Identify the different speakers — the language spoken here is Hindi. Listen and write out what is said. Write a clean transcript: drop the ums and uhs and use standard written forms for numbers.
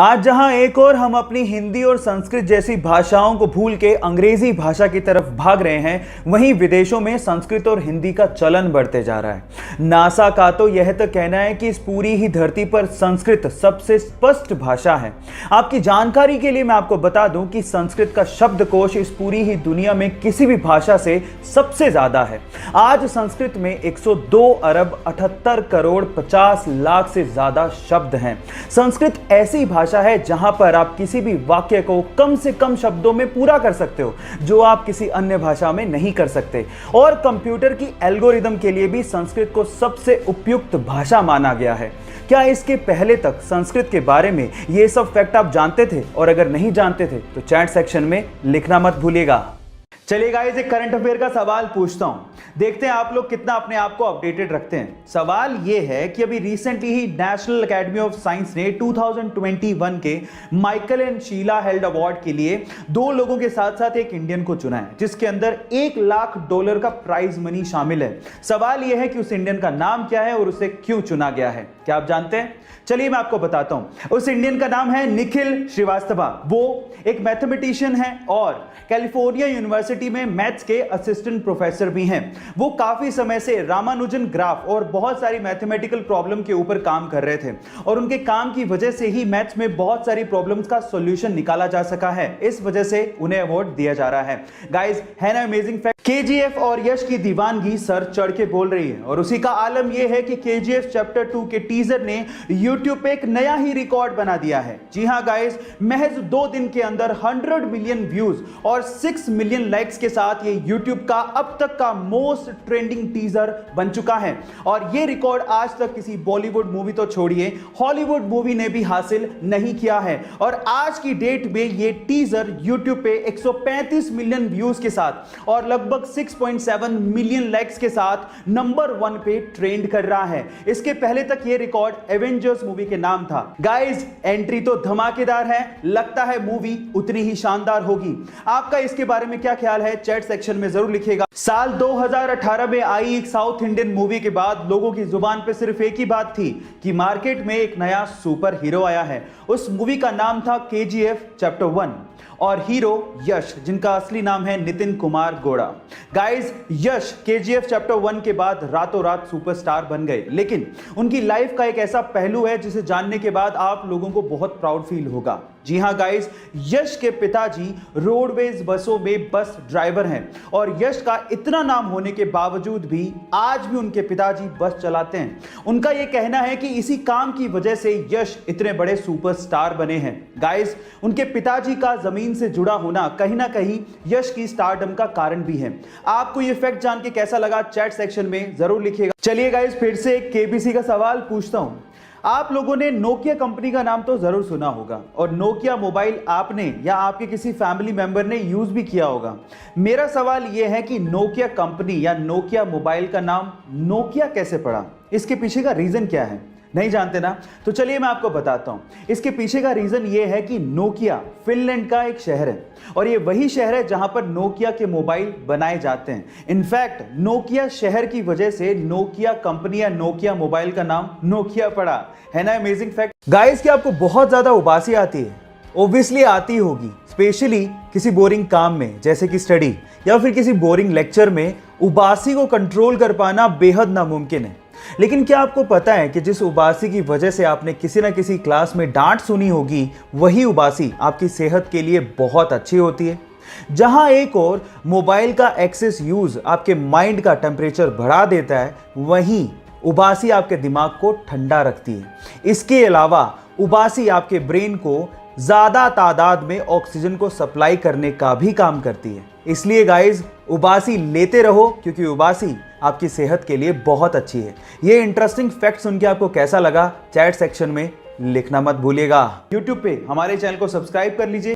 Speaker 1: आज जहां एक और हम अपनी हिंदी और संस्कृत जैसी भाषाओं को भूल के अंग्रेजी भाषा की तरफ भाग रहे हैं, वहीं विदेशों में संस्कृत और हिंदी का चलन बढ़ते जा रहा है। नासा का तो यह तक कहना है कि इस पूरी ही धरती पर संस्कृत सबसे स्पष्ट भाषा है। आपकी जानकारी के लिए मैं आपको बता दूं कि संस्कृत का शब्दकोश इस पूरी ही दुनिया में किसी भी भाषा से सबसे ज्यादा है। आज संस्कृत में 102 अरब 78 करोड़ 50 लाख से ज्यादा शब्द हैं। संस्कृत ऐसी भाषा है जहां पर आप किसी भी वाक्य को कम से कम शब्दों में पूरा कर सकते हो, जो आप किसी अन्य भाषा में नहीं कर सकते। और कंप्यूटर की एल्गोरिदम के लिए भी संस्कृत को सबसे उपयुक्त भाषा माना गया है। क्या इसके पहले तक संस्कृत के बारे में ये सब फैक्ट आप जानते थे? और अगर नहीं जानते थे तो चैट सेक्शन में लिखना मत भूलिएगा। चलिए गाइस, एक करंट अफेयर का सवाल पूछता हूं, देखते हैं आप लोग कितना अपने आप को अपडेटेड रखते हैं। सवाल यह है कि अभी रिसेंटली ही नेशनल एकेडमी ऑफ साइंस ने 2021 के Michael and Sheila Held award के लिए 2 लोगों के साथ साथ एक इंडियन को चुना है, जिसके अंदर $1 लाख का प्राइज मनी शामिल है। सवाल यह है कि उस इंडियन का नाम क्या है और उसे क्यों चुना गया है। क्या आप जानते हैं? चलिए मैं आपको बताता हूं। उस इंडियन का नाम है निखिल श्रीवास्तव। वो एक मैथमेटिशियन है और कैलिफोर्निया यूनिवर्सिटी में मैथ्स के असिस्टेंट प्रोफेसर भी हैं। वो काफी समय से रामानुजन ग्राफ और बहुत सारी मैथमेटिकल प्रॉब्लम के ऊपर काम कर रहे थे और उनके काम की वजह से ही मैथ्स में बहुत सारी प्रॉब्लम्स का सॉल्यूशन निकाला जा सका है। इस वजह से उन्हें अवार्ड दिया जा रहा है। गाइस, है ना अमेजिंग फैक्ट? KGF और यश की दीवानगी सर चढ़ के बोल रही है और उसी का आलम यह है कि KGF चैप्टर 2 के टीजर ने YouTube पे एक नया ही रिकॉर्ड बना दिया है। जी हां गाइस, महज 2 दिन के अंदर 100 मिलियन व्यूज और 6 मिलियन लाइक्स के साथ ये YouTube का अब तक का मोस्ट ट्रेंडिंग टीजर बन चुका है। और ये रिकॉर्ड आज तक किसी बॉलीवुड मूवी तो छोड़िए, हॉलीवुड मूवी ने भी हासिल नहीं किया है। और आज की डेट में ये टीजर YouTube पे 135 मिलियन व्यूज के साथ और लगभग 6.7 मिलियन लाइक्स के साथ नंबर 1 पे ट्रेंड कर रहा है। इसके पहले तक ये रिकॉर्ड एवेंजर्स मूवी के नाम था। गाइस, एंट्री तो धमाकेदार है, लगता है मूवी उतनी ही शानदार होगी। आपका इसके बारे में क्या ख्याल है? चैट सेक्शन में जरूर लिखिएगा। साल 2018 में आई एक साउथ इंडियन मूवी के बाद लोगों की जुबान पे सिर्फ एक ही बात थी कि मार्केट में एक नया सुपर हीरो आया है। उस मूवी का नाम था KGF चैप्टर 1 और हीरो यश, जिनका असली नाम है नितिन कुमार गौड़ा। गाइस, यश KGF चैप्टर 1 के बाद रातों रात सुपरस्टार बन गए, लेकिन उनकी लाइफ का एक ऐसा पहलू है जिसे जानने के बाद आप लोगों को बहुत प्राउड फील होगा। जी हां गाइस, यश के पिताजी रोडवेज बसों में बस ड्राइवर हैं और यश का इतना नाम होने के बावजूद भी आज भी उनके पिताजी बस चलाते हैं। उनका यह कहना है कि इसी काम की वजह से यश इतने बड़े सुपरस्टार बने हैं। गाइस, उनके पिताजी का जमीन से जुड़ा होना कहीं ना कहीं यश की स्टारडम का कारण भी है। आपको यह फैक्ट जान के कैसा लगा? चैट सेक्शन में जरूर लिखिएगा। चलिए गाइस, फिर से एक KBC का सवाल पूछता हूं। आप लोगों ने नोकिया कंपनी का नाम तो जरूर सुना होगा और नोकिया मोबाइल आपने या आपके किसी फैमिली मेंबर ने यूज भी किया होगा। मेरा सवाल यह है कि नोकिया कंपनी या नोकिया मोबाइल का नाम नोकिया कैसे पड़ा? इसके पीछे का रीजन क्या है? नहीं जानते ना? तो चलिए मैं आपको बताता हूं। इसके पीछे का रीजन ये है कि नोकिया फिनलैंड का एक शहर है और ये वही शहर है जहां पर नोकिया के मोबाइल बनाए जाते हैं। इनफैक्ट नोकिया शहर की वजह से नोकिया कंपनी या नोकिया मोबाइल का नाम नोकिया पड़ा। है ना अमेजिंग फैक्ट? गाइस, क्या आपको बहुत ज्यादा उबासी आती है? ऑब्वियसली आती होगी, स्पेशली किसी बोरिंग काम में जैसे कि स्टडी या फिर किसी बोरिंग लेक्चर में उबासी को कंट्रोल कर पाना बेहद नामुमकिन है। लेकिन क्या आपको पता है कि जिस उबासी की वजह से आपने किसी ना किसी क्लास में डांट सुनी होगी, वही उबासी आपकी सेहत के लिए बहुत अच्छी होती है। जहां एक और मोबाइल का एक्सेस यूज आपके माइंड का टेम्परेचर बढ़ा देता है, वहीं उबासी आपके दिमाग को ठंडा रखती है। इसके अलावा उबासी आपके ब्रेन को ज्यादा तादाद में ऑक्सीजन को सप्लाई करने का भी काम करती है। इसलिए गाइज, उबासी लेते रहो क्योंकि उबासी आपकी सेहत के लिए बहुत अच्छी है। ये इंटरेस्टिंग फैक्ट सुन के आपको कैसा लगा? चैट सेक्शन में लिखना मत भूलिएगा। YouTube पे हमारे चैनल को सब्सक्राइब कर लीजिए।